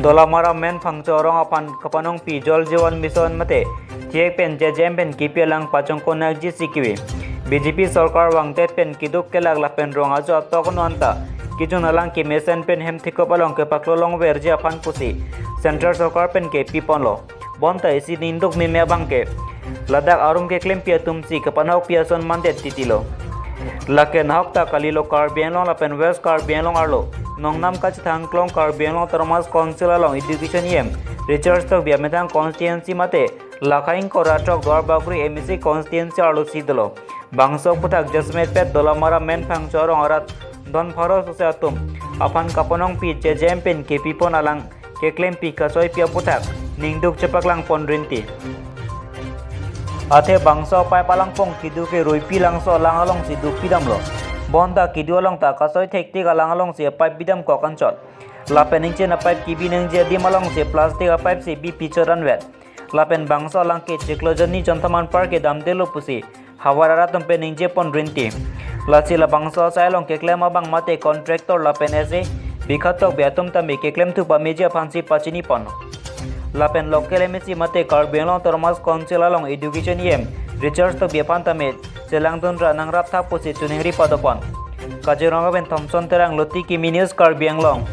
Dolamara men phangchorong apan kapanong pi jol jiwan mission mate thiek pen jejem pen kipelang pachong konak ji sikiwi BJP सरकार वांगते pen किदुक के लागला pen रोंगा जो तोकनो अंता किजु नलांग के mason pen हेम थिको पलोंग के पकलोलोंग वेरजे Affan pussy central सरकार pen के पीपलो bonta isi ninduk mimea bangke ladak arum ke klem pia tumsi ke panhok pia son mandet titilo lake nahok ta kalilo karbienlong la pen west karbienlong arlo nongnam kach thangklong karbienlong termas council along education yem research tok biametang constituency mate lakhaing koratok dwar bagri mec constituency arlo sidlo bangso putak jasmet pet dolamara men phangchorong arat don pharo sosatum apan kaponong pi jejem pen ke pipon alang ke klem pi kasoi pia putak ningduk cepaklang pon rinti athe bangso pai palang pong kidu ke roipi langso langalong si du pidam lo bonda kidu along ta kasoi thekti galangalong si pipe bidam ko kanchot lapen ning na pipe kibi ning je dimalong si plastic a pipe si bi pichoran wet lapen bangso lang ke chiklojani jontaman park ke dam delo pusi hawarara tumpe ning je pon rinti lachi la bangso sailong ke klema bang mate contractor lapen ese bikhatok beatum ta me ke klem thu pa meje phansi pachini pon lapen local MSC mate Karbienlong Termas Council along education yem research to biapan tamet selangdun ranang rap thak pusi chuningri padopon Kaziranga ben Thompson terang loti kimi news Karbienlong